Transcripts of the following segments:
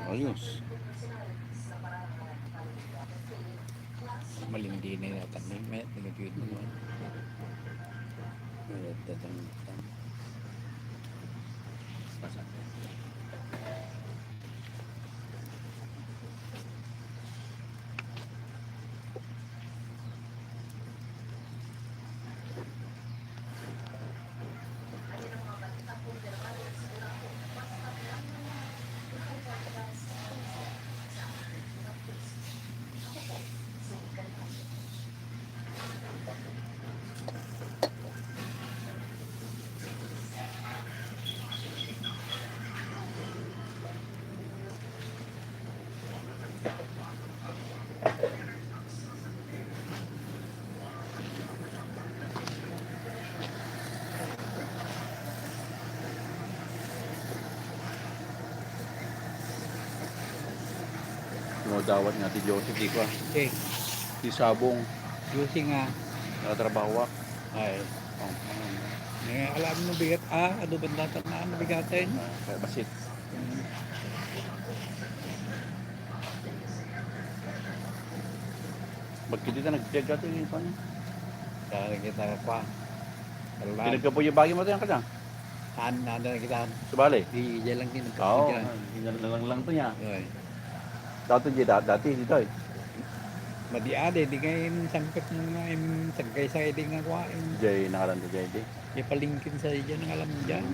Ayos. Malindi na yata. May nagagawin mo naman. Dawat nga ti Joseph di ko. Okay. Di sabong. Using nga. Nakatrabaho ak. Ay. Alam mo bigat. Ano ba natin na bigatin? Kaya basit. Bakit dito nagtiyaga ito yung ipan? Kaya kita pa. Pinagkapo yung bagay mo ito yung kanya? Saan na kita? Subali? Di dyan lang din. Oo. Lang ito niya. Dati dito eh. Madiade, di ngayon sangkot mo nga yung sagkay sa eding nga kuhain. Jay, nakalan to Jay. Di palingkin sa dyan ang alam mo dyan.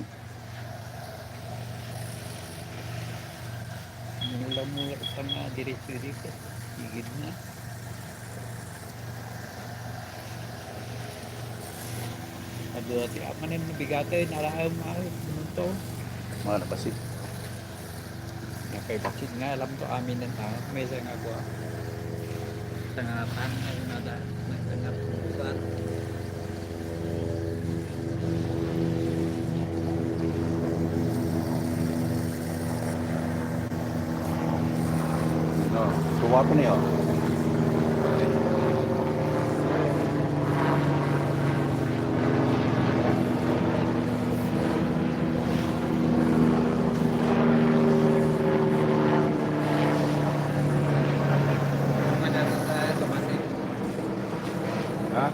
Mula-mula ka nga diretso. Higid na. Ado ati amanin nabigate naraam mahal to. Mga napasit. Kay bakit nga alam to amin ng tao may sa nga kuha. Tangatan na nada nagtangat bukan. No, suwapo niyo. Ha?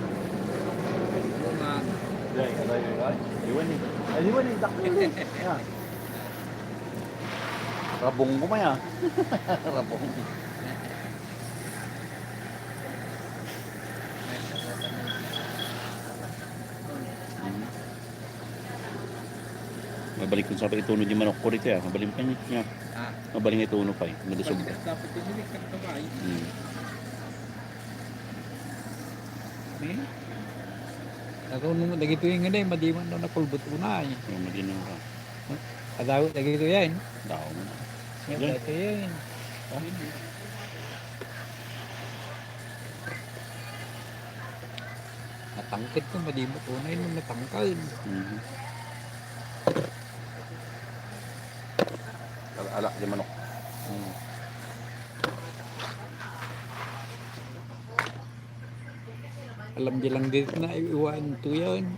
Jay, iwan ni daklo ni. Yan. Rabong ko maya. Rabong. Mabalik ko sa ituno di manok ko rito ya. Mabalik pa niya. Mabalik ituno pa eh. Madusog. Dapat din kan kamay. Ako nung dagito yung nga madiman daw nakulbot una eh. Madiman ka. Kadaw dagito yan. Daw mo na. Dagito yan. Natangkit ko madimot una yun natangkal. Alak di manok. Alam di lang dito na iwan ito yan.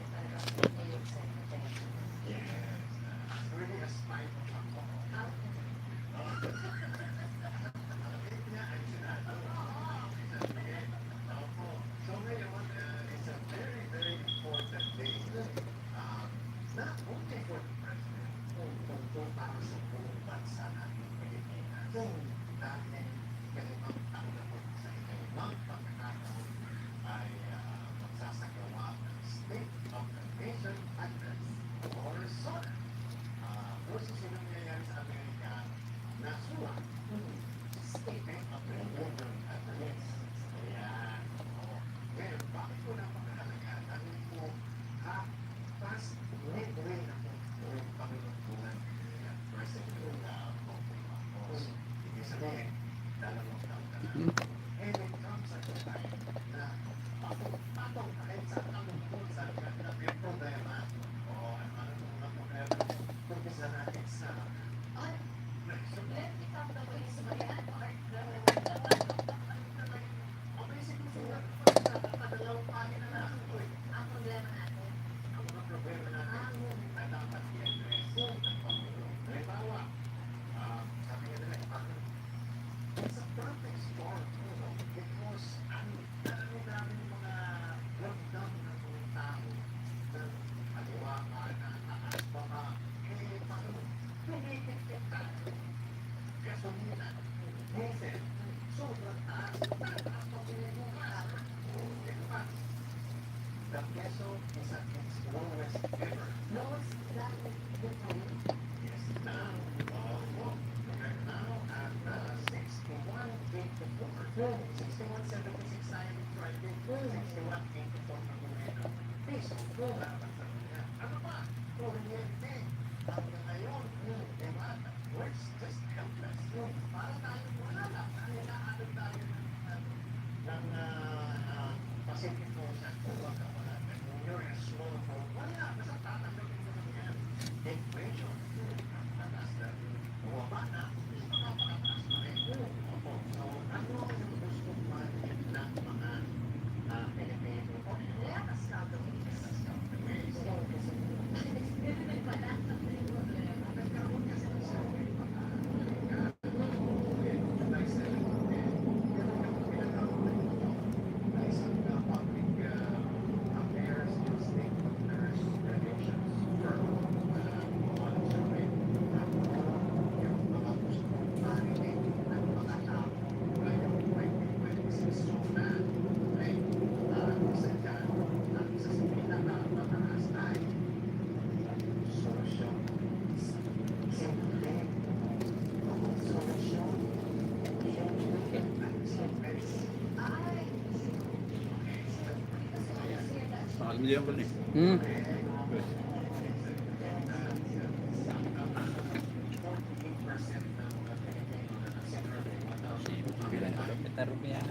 Mahal mo yan pala eh. Hmm. Kilometer rupiah.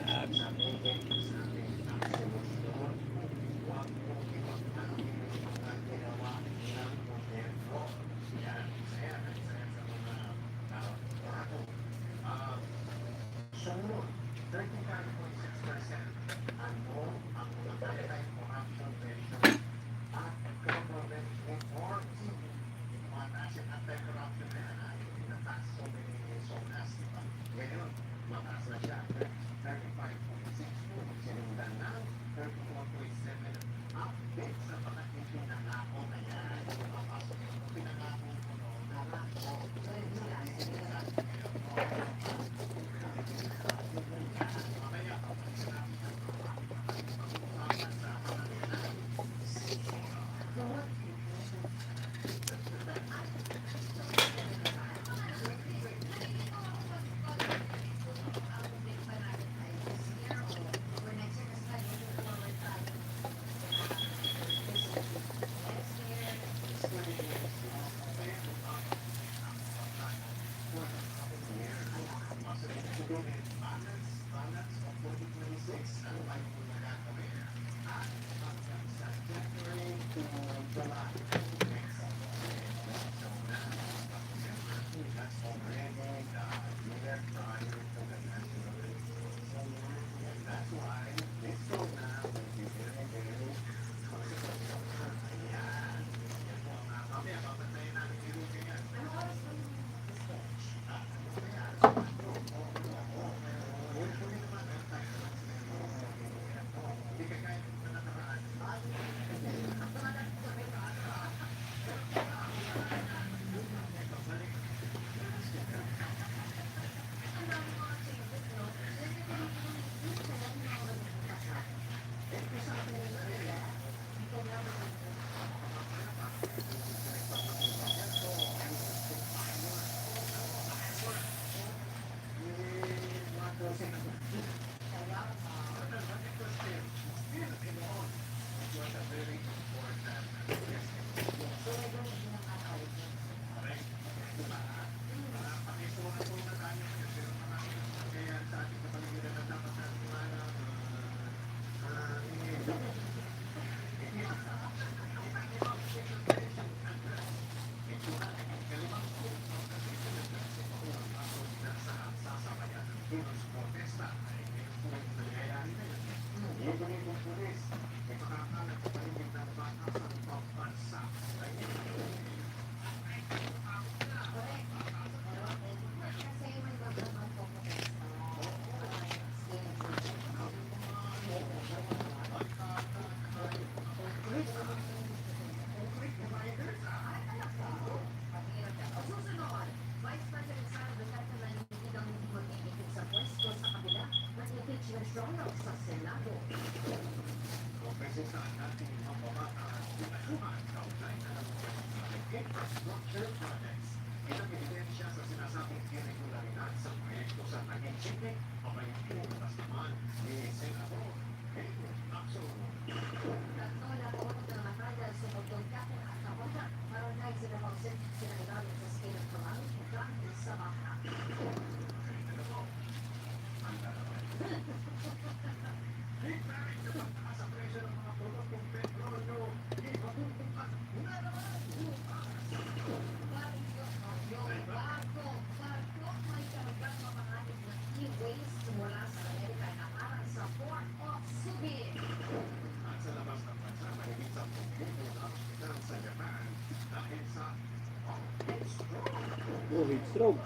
Oh, heat stroke.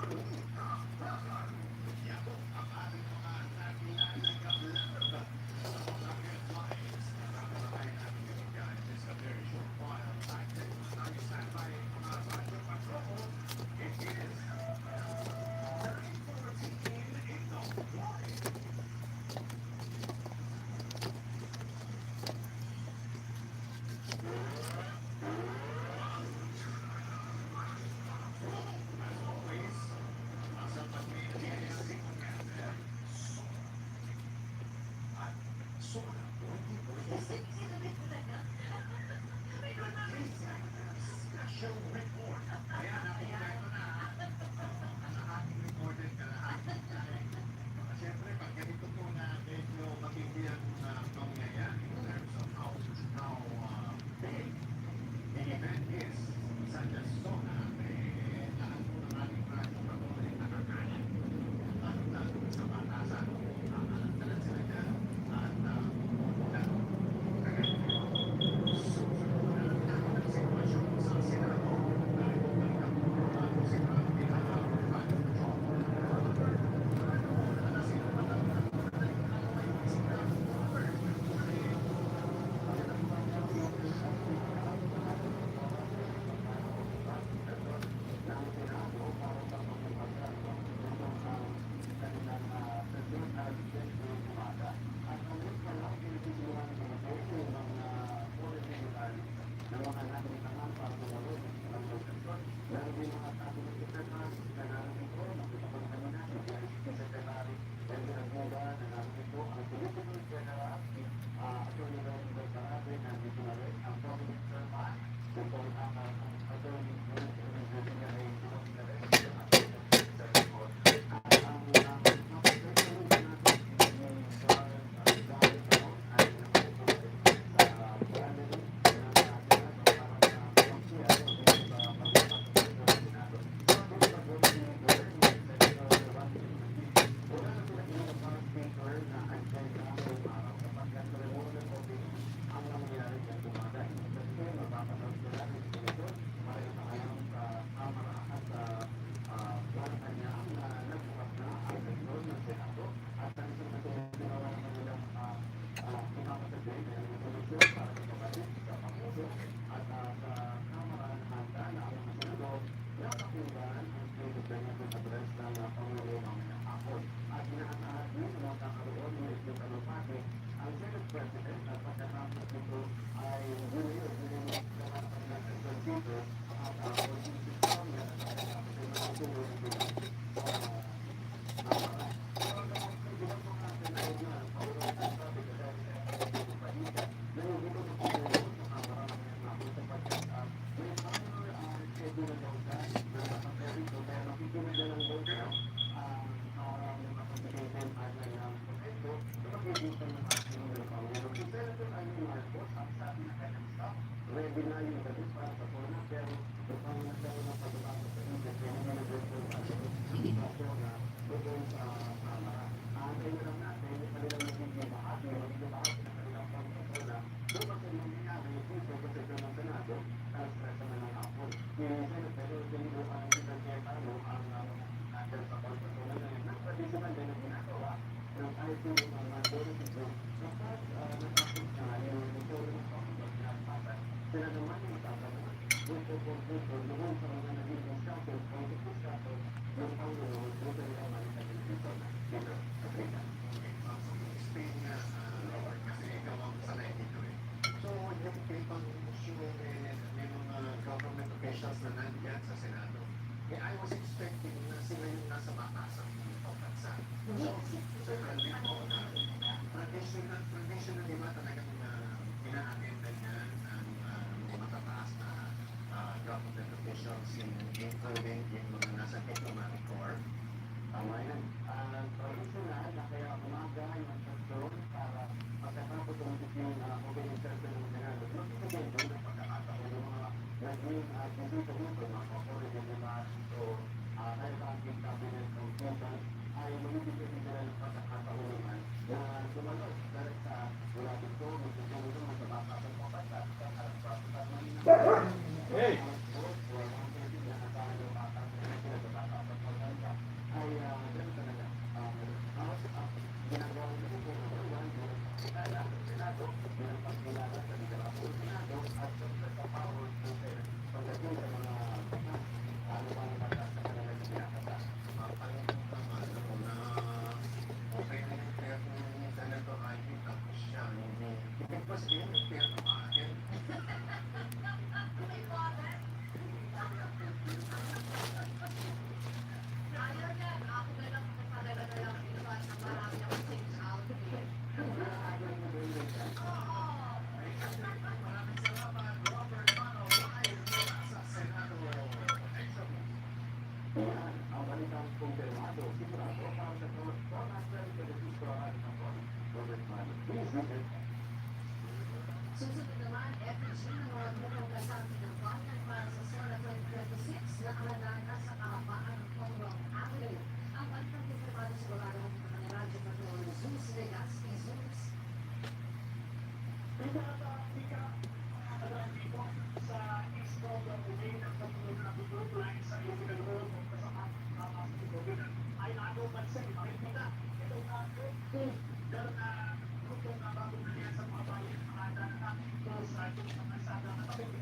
Susunod naman, FG nanood mo ng kasabi ng bayan para sa SONA 2026 na alagaan na sa kahabaan ng Congress Avenue. Ang balitang informado sa Bagaro ng Radyo Patrol Zeus Legazpi Zeus.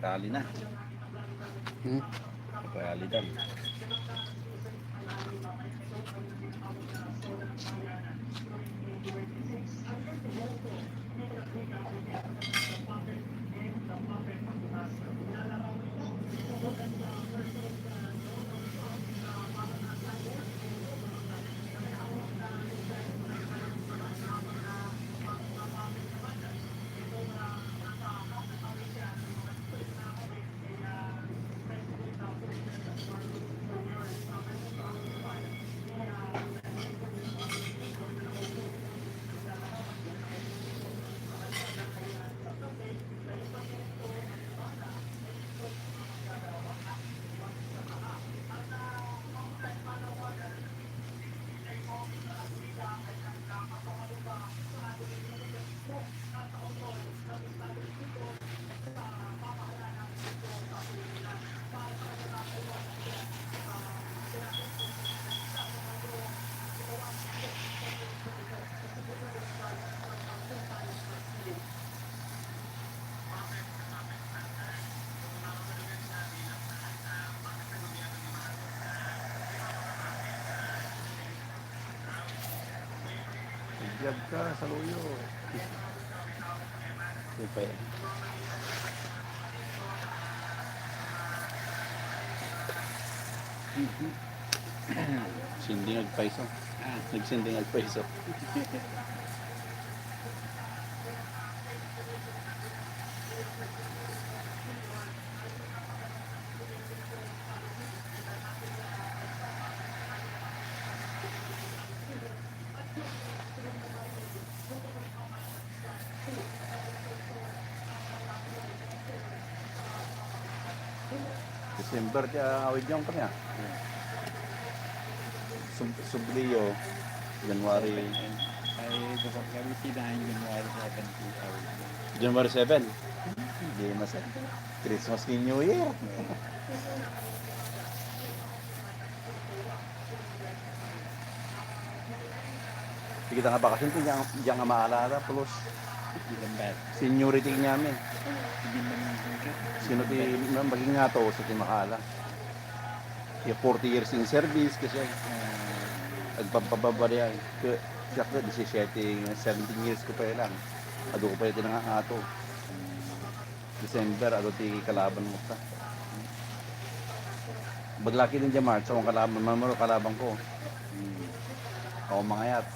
Tali na. Realidad. Jab ka sa luyo. Super. Sinding agpaiso. Nagsinding agpaiso. December dia awit jong kanya. Subliyo January Ay, dapat kami sinahin January 7. January 7. Hindi mas Christmas ni New Year. Hindi kita nga bakasyon kung diyan nga maalala plus seniority namin. Sino ti maging nga to sa Timakala. Kaya 40 years in service kasi agpapababa yan. Siya ko 17 years ko pa lang. Ado ko pa yung tinangato. December, ado ti kalaban mo ta. Baglaki din dyan, March. Ako kalaban, mamuro kalaban ko. Hmm. Ako mangayat.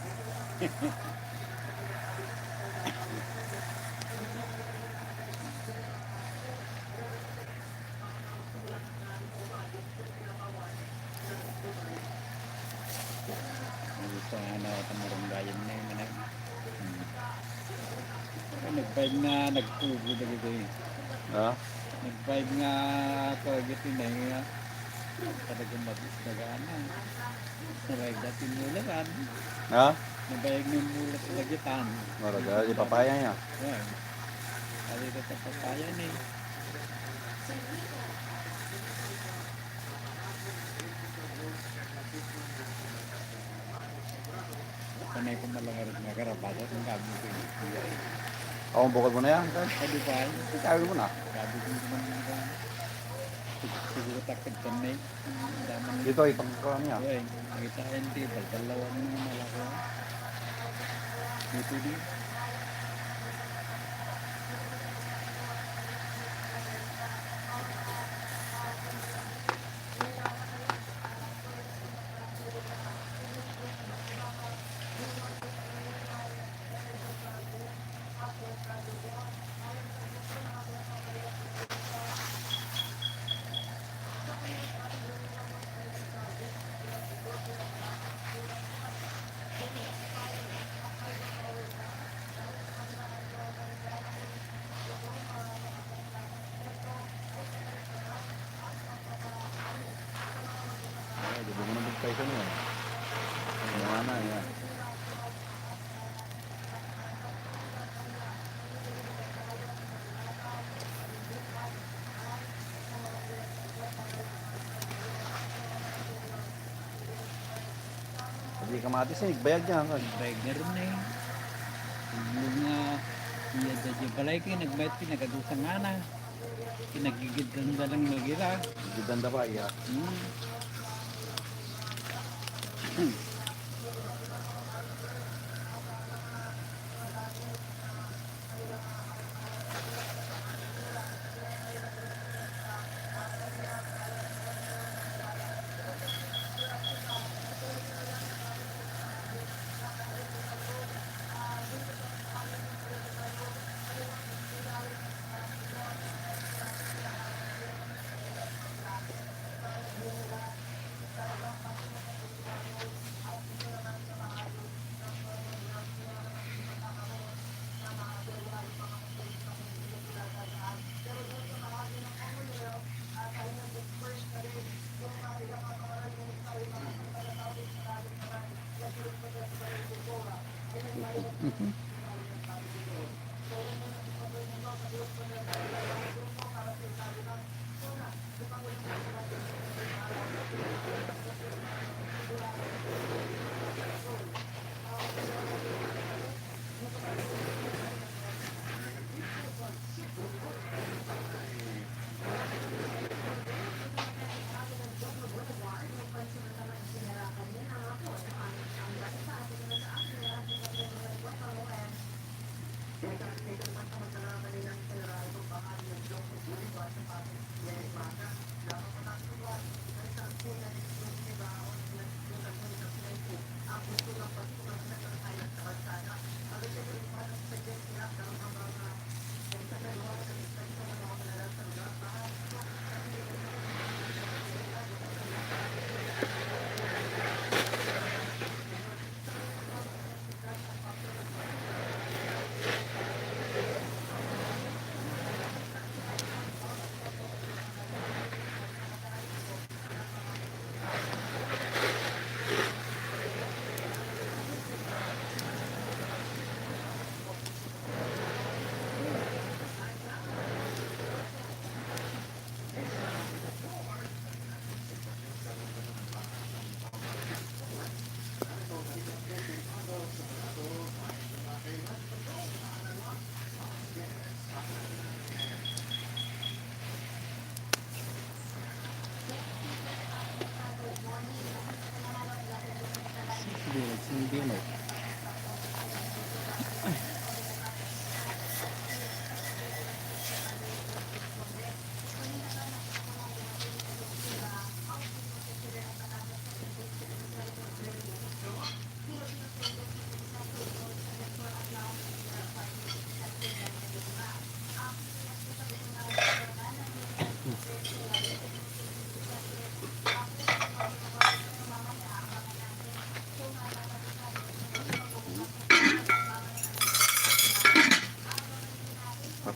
Gusto nga na ako marunggayan na yun. Nag-5 nga, nagtubo na gito eh. Ha? Nag-5 nga ako gito na nga. Talagang matisdagaan na. Nabayag natin mulagan. Ha? Nabayag na yung mulat sa lagitan. Maraga, ipapaya niya. Yan. Halika sa papayan eh. Panay ko malangarit nga karabasa kung gabi ko yung kuya eh. Ako bukod mo na yan. Ano ba yun? Sabi mo na. Gabi ko naman yung mga siguro takad kanay. Daman Dito, ipangkawan niya. Uy, nakitaan tibal. Dalawa mo naman malako. Dito din. Ay, di mo na magpaysa niya. Ano nga na, yan. Hindi kamatis niya, bayag niya. Bayag na rin eh. Yung mga iya dadya balay ko, nagbayad ko, nagadusan nga na. Kinagigid ganda lang nagira. Ganda pa, iya.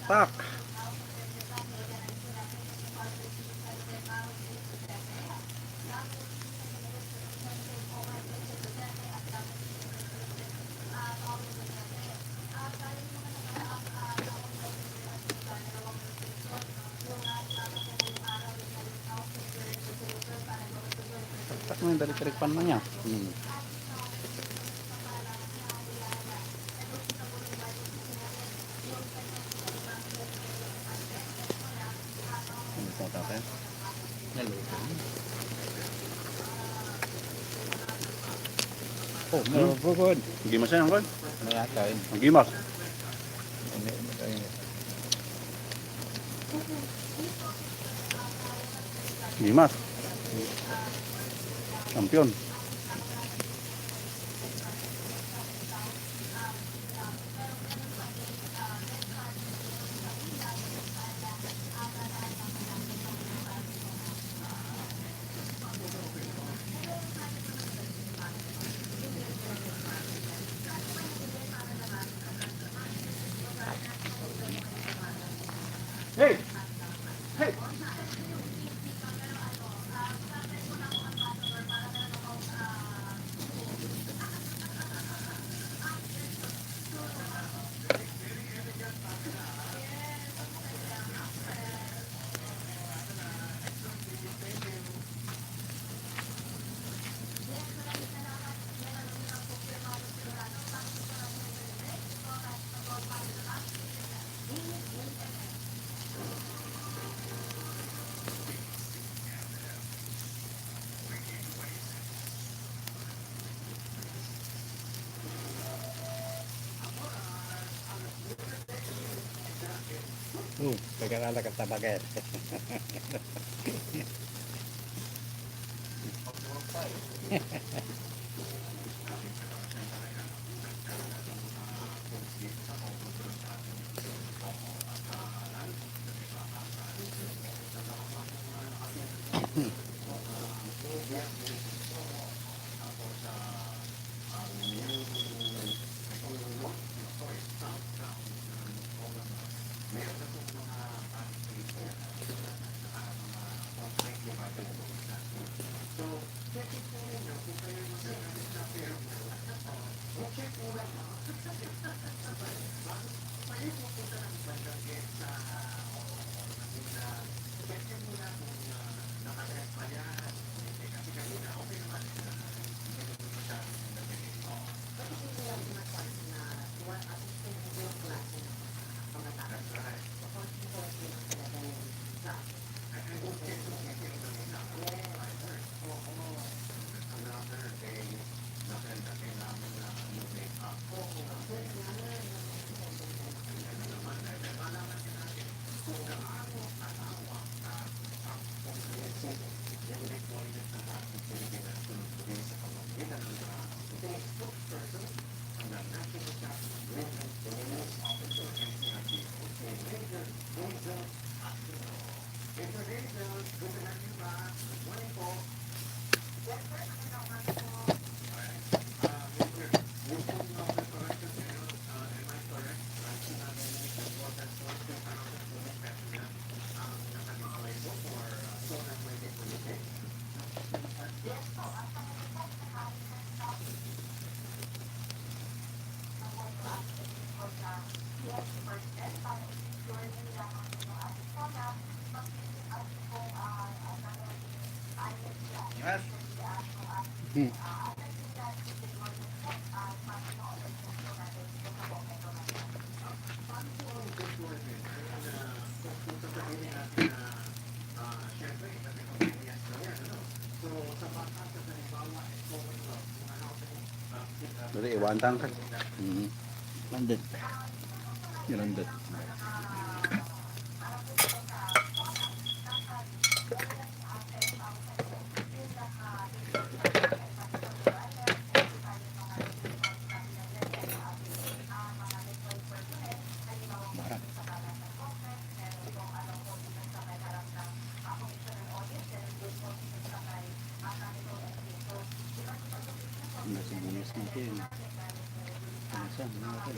Pakpak. Tak mo yung balik-balik pan mo niya. Ano po tatay? Naluto. Oh, No, bukod. gimas yan, Kol. Mayakain. Ang gimas. Gimas. Champion. Hey! Hey! Pagkalala ka tabagat. Dali, iwantang ka. Mandit. Ilandot. Nasa bunas natin. Nasa natin.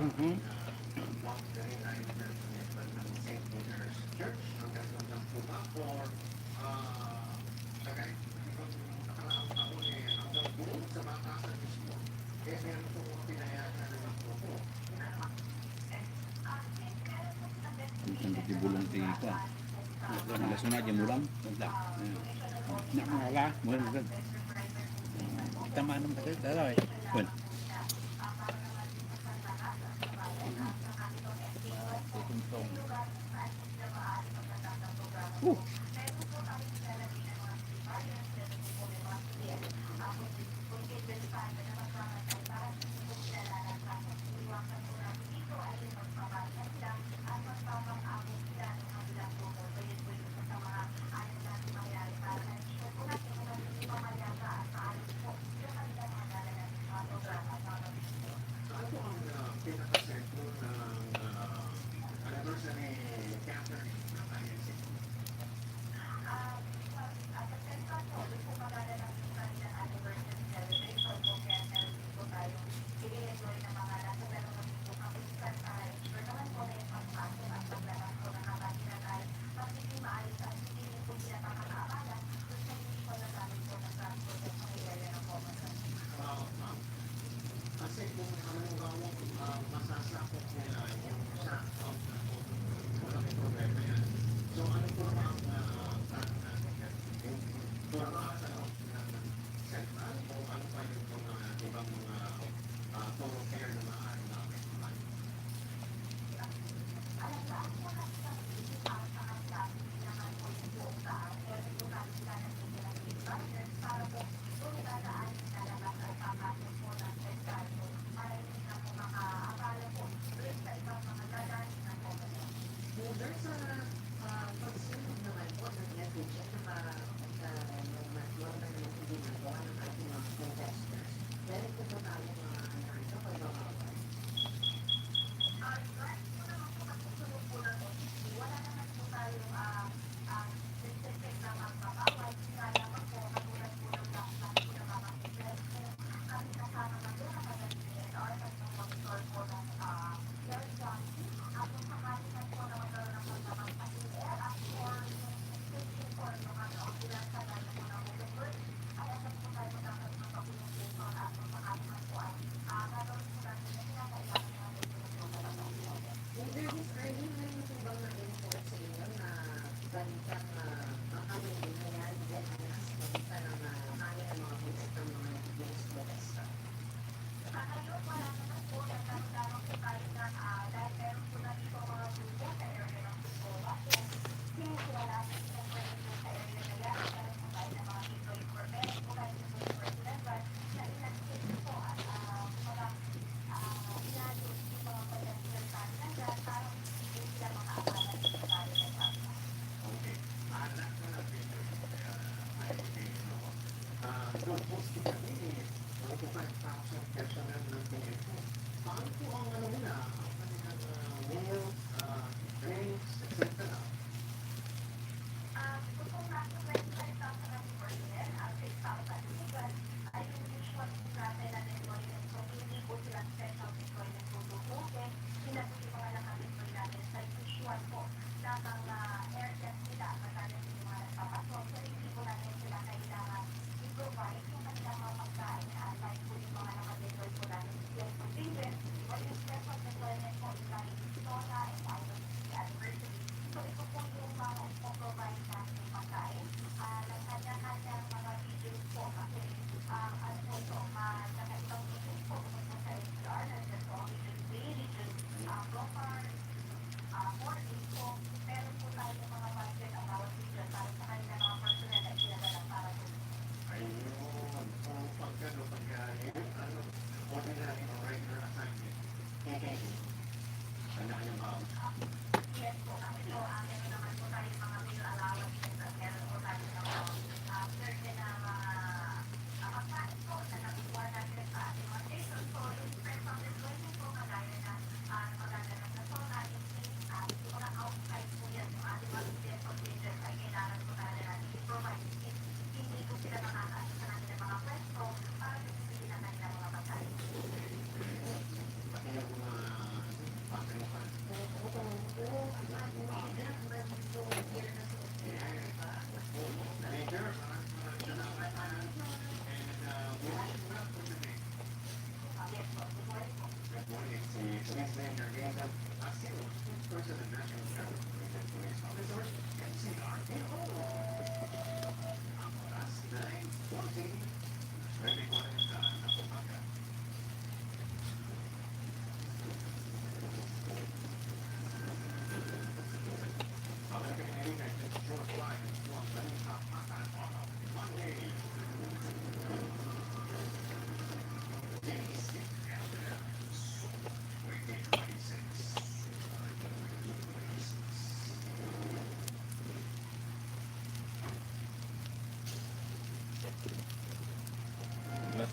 Untuk dibulong di kuan. Langsung aja mulang, entah. Nak mala. Mulang kan. Kita manam kasi daloy. Kuan. Tuntong.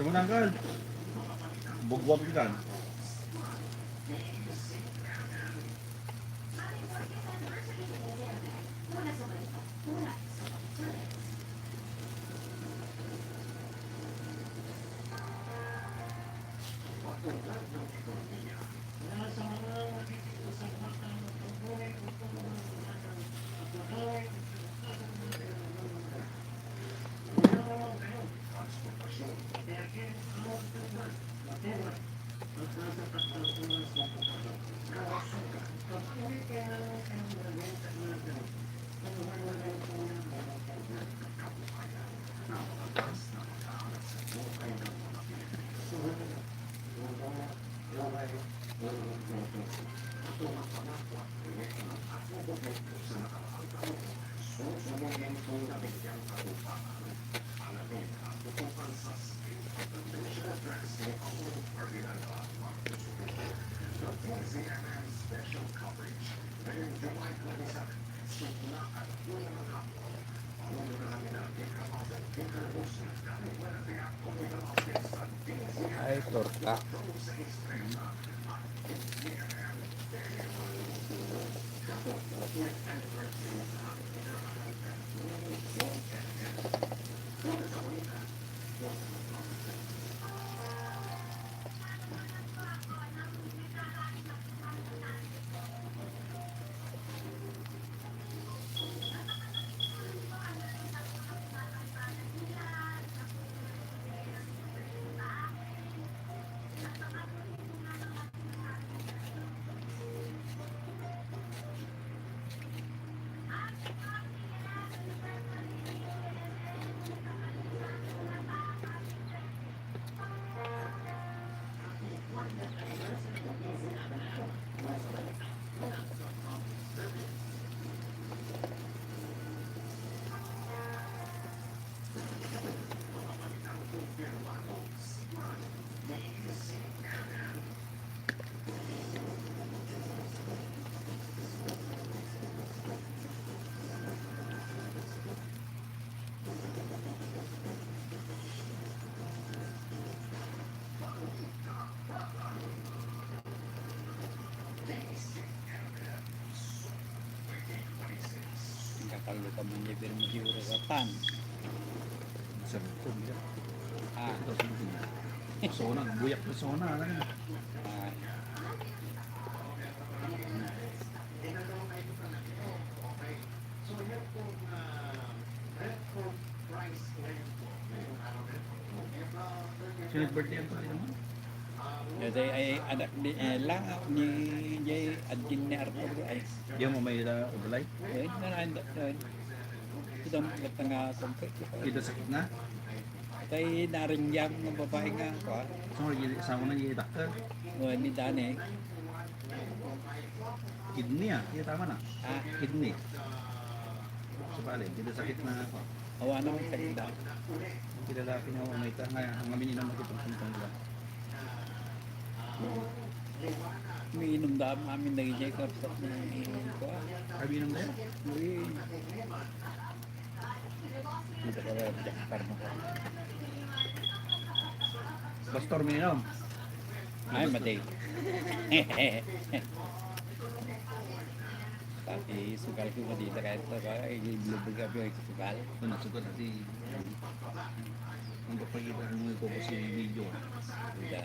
mo na Uncle. Bugwag ka. Ay, torta. Kalau kamu nyebir mesti urusan. Sabi ko, biyak. Ah, Ito, sige. Persona, buyak persona lang. ah, Sino birthday ang pati naman? jadi ay anak ni lang ni Jay adin ni Arthur ay. Diyan mo may ubalay? Ay, na kita tengah sampai. Ito sakit na? Tay naringyang ng babae nga ko. So, sama na yung doctor. O ni Dane. Kidney ah, kaya tama na. Ah, Kidney. So, pala, dito sakit na ako. awa naman sa ida. Kilalaki na ako, may ang amin nila magkipagpuntang nila. Umiinom daan amin na Jay kapsat ni ko. Sabi nang tayo? Uy. Kita ka rin jakar mo. Pastor, mininom. Ay, matay. Tapi sugal ko dito kahit na ba, ilibulubog kami ay sugal. Ito nasugot natin. Ang kapagita mo ito kasi yung video. Uda.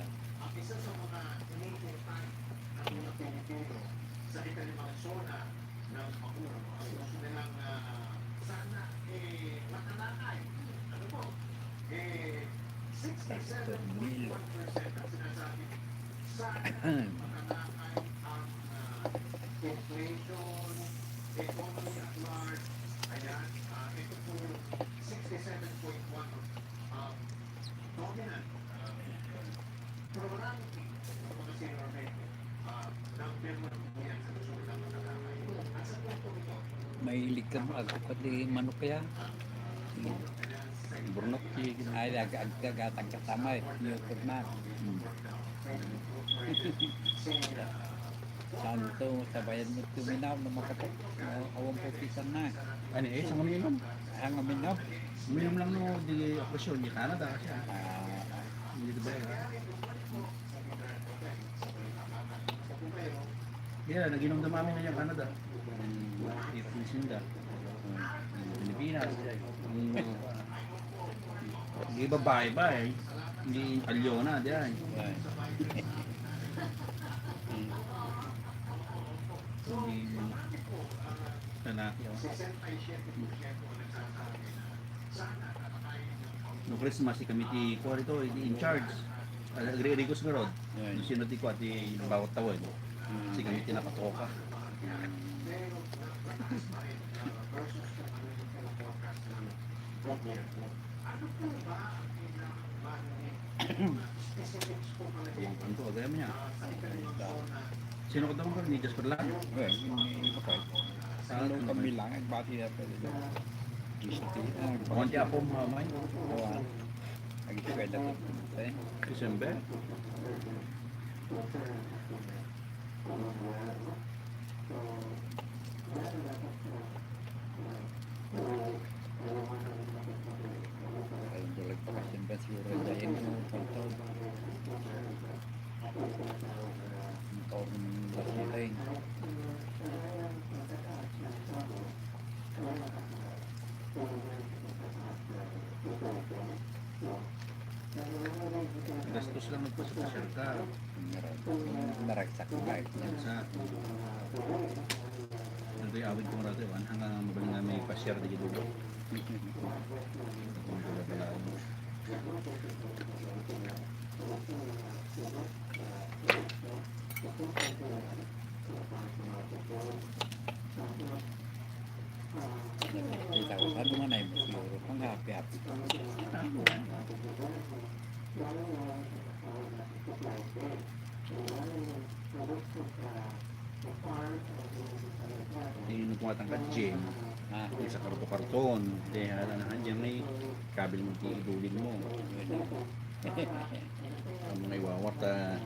Pastor Milo. Mahilig ka mo ako pati manok kaya. Burnok. Ay, agad-agatang kasama eh. YouTube na. Santo, sabayan mo tuminaw na makatok. Awang pupisan na. Ano eh, sa mininom? Ang aminaw. Uminom lang no, di operasyon, di Canada siya. Ah, Dito ba yan? Yeah, nag-inom dumami na yung Canada. Yung Sinda. Pilipinas. Hindi babae ba eh. Hindi Alyona, diyan. Yan. Hindi lalaki. No Christmas, si committee ko rito, in charge. Agri-rigos nga rod. Yan. Yung sinuti ko at yung bawat tawon. Si committee nakatoka. Yung kanto, agay mo niya. Sino ka daw ka? Ni Jasper lang. Well, hindi pa kayo. Ano kami lang, nagbati na pwede doon. Pakunti ako mamay. Kawan. Nag-eskwela ko. December. Ayun tuloy pa kasi ba siguro dahil yung pantol. Ang taon lasilain. Gastos lang nagpasapasyal ka. Naragsak na ito. Sa ito yung awit ko nga rito. Hanggang mabaling na may pasyar di dito. Kung wala pala. Kita ko sabi nga na yung siguro pang happy-happy. Yung tumatangkad gym. Ah, Sa karto-karton. Hindi, halanahan dyan may kabil mo tiidulin mo. Ang mga iwawata.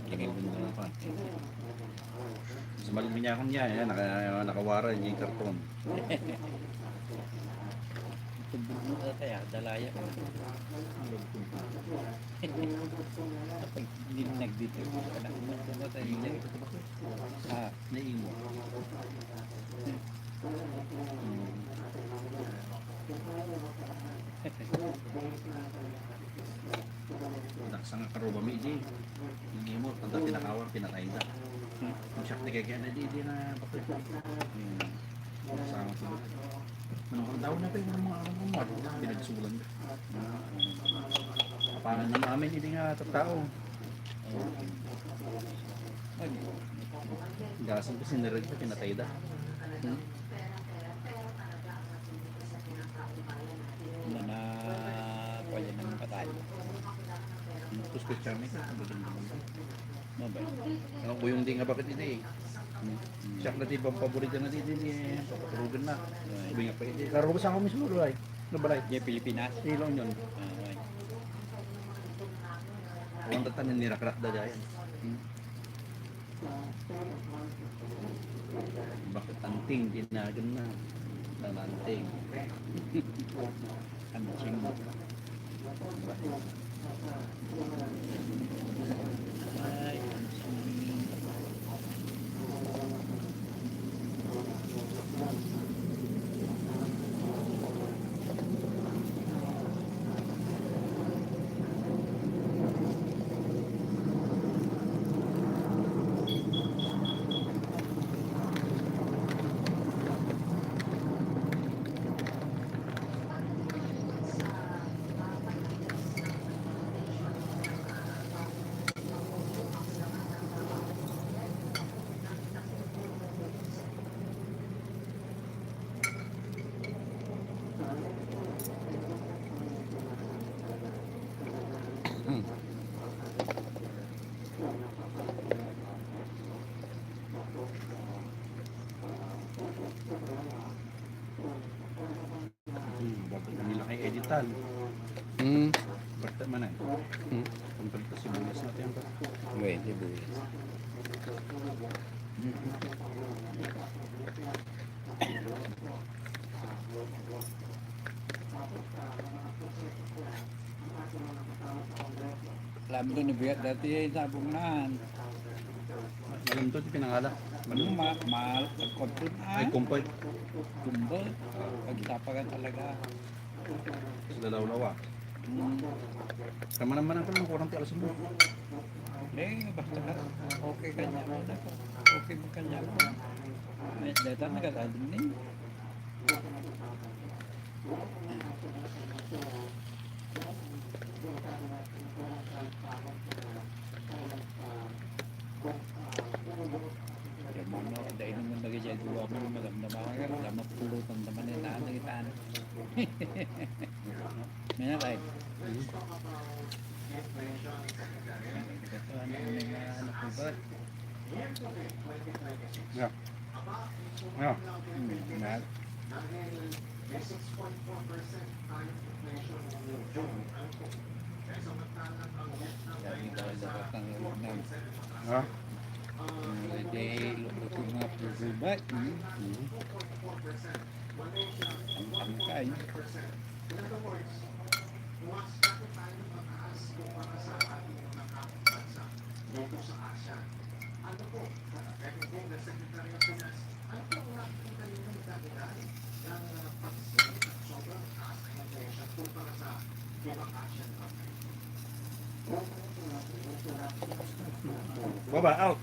Tingin mo na pa. Sa malminyakan niya, nakawara niya yung karton. tumbog mo na kaya, dalaya ka. Kapag dinag dito, anak mo na tayo na ito. Ah, Naimo. Naksang karoba mi di. Hindi mo tanda tinakawar pinakain da. Ang siya kaya na di na patay. Sama sa Manong daw na tayo ng mga pinagsulan. Paano na namin hindi nga tao. Gasan kasi nireg pa pinatay da. na pwede nang patay. Tapos ko charming ka. No ba? Ang kuyong di nga bakit hindi eh. Siya na tibang paborito na dito eh. Papaturugan na. Sabi nga pa hindi. Karo sa ako mismo ay. Nabalay. Di Pilipinas. Ilong yun. Ah, Ang tatanin nirakrak da dyan. Bakit anting dinagan na? Nananting. anjing. Ay, anjing. Bakit nila kay editan? Bakit man eh? Kung sa sibulas natin ba? Pwede, buwis. dami ko nabiyak dati sa bungnahan. Maluntot yung pinangala. Ano, nagkontrol Ay, na. kumpoy. Kumbol. Pagtapagan talaga. Lalaw-lawa. Hmm. Tama naman ang kalong kurang alas mo. Basta okay ka niya. Okay mo ka niya. Data nagkakasin din. Dahil naman nagjajawa mo magamdaman ka, dapat pulutan naman yung nakitaan. May like. Ito ano yung nakubat. Yeah. Yeah. Mahal. Dami dapat ang ng Ha? hindi luto mga pulubat. Ang kain. Baba, out.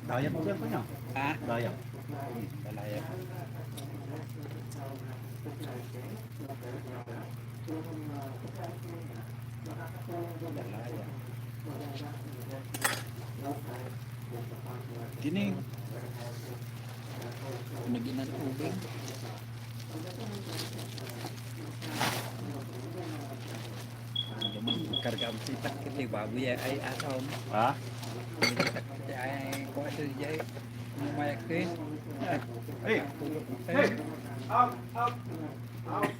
Dayak mo ba niya? Ha? Dayak. Balaya. Balaya. Gining. Naginan tubig. Karga ang sitak kita baboy ay asaw. Ha? Sitak kita ay kuha sa jay. Lumayak ko eh. Hey! Hey! Out! Out! Out!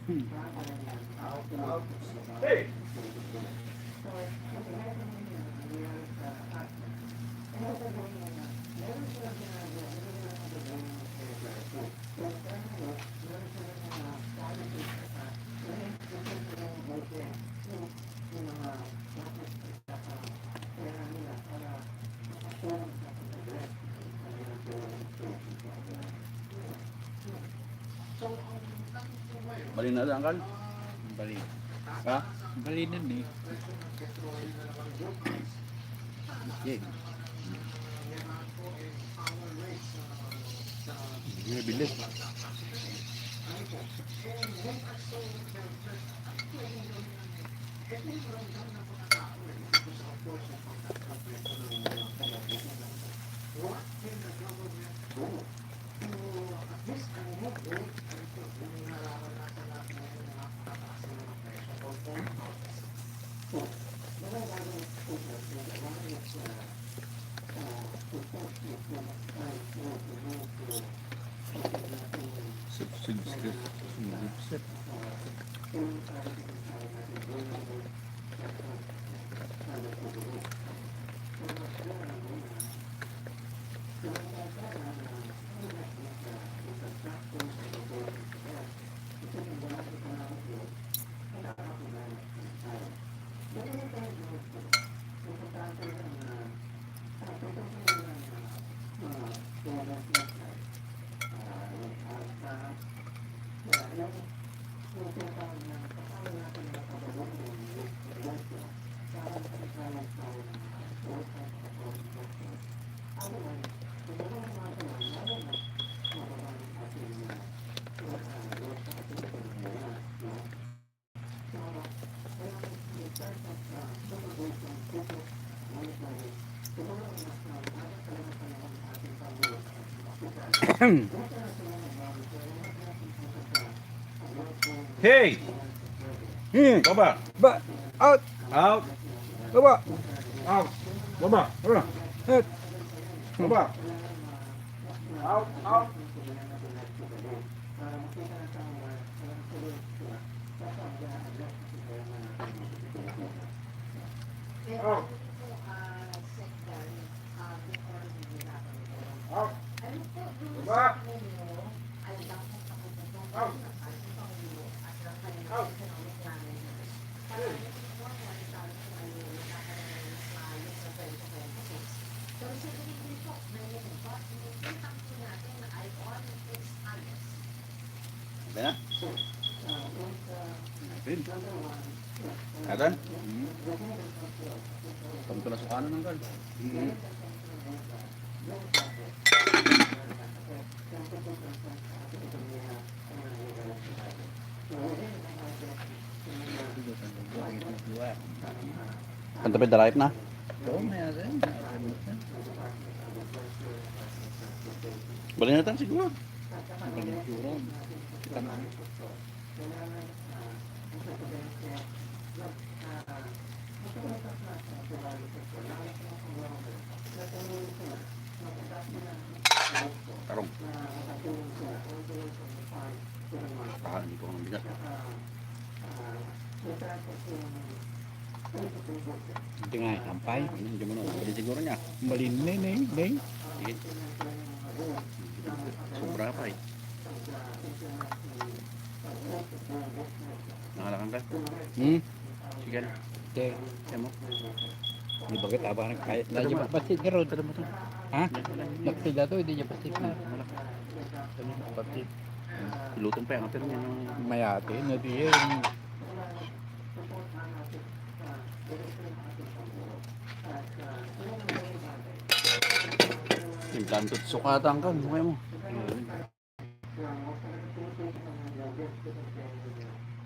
Out! Out! Hey! Bali na lang kan? Bali. Ha? Bali na ni. Okay. Hindi bilis. Hey! Baba! Ba, out, Out! baba, Out! Baba! out. Baba! Out! Out! Out! Ano po dun sa menu ay dapat kapagpapong ng ating Pangulo at ng kanyang economic managers. Para ito po ang nalitan sa menu na kakaroon ng maayos sa 2026. Considering din po na yun po, inintintang po natin na ay on its highest. Okay na? Atan? Panto na sa kanan ng gal. Pantapit na right na? Oo, may asin. Balik natin siguro. Siguro. Kita na. Tarong. Ah, hindi ko ang bigat. Hindi nga, sampay. Hindi mo na. Balik siguro niya. Malinay na yun. Sige. Sobra pa eh. Nakalakan ka? Sige na. Okay. Kaya mo. Di ba kita abang kahit na di ba pasit ni Rod? Ha? Naktila to, hindi niya pasit na. Pasit. Lutong pa yan. Pero yan yung... Mayate, na di yan. Implantot sukatan ka. Mukha mo.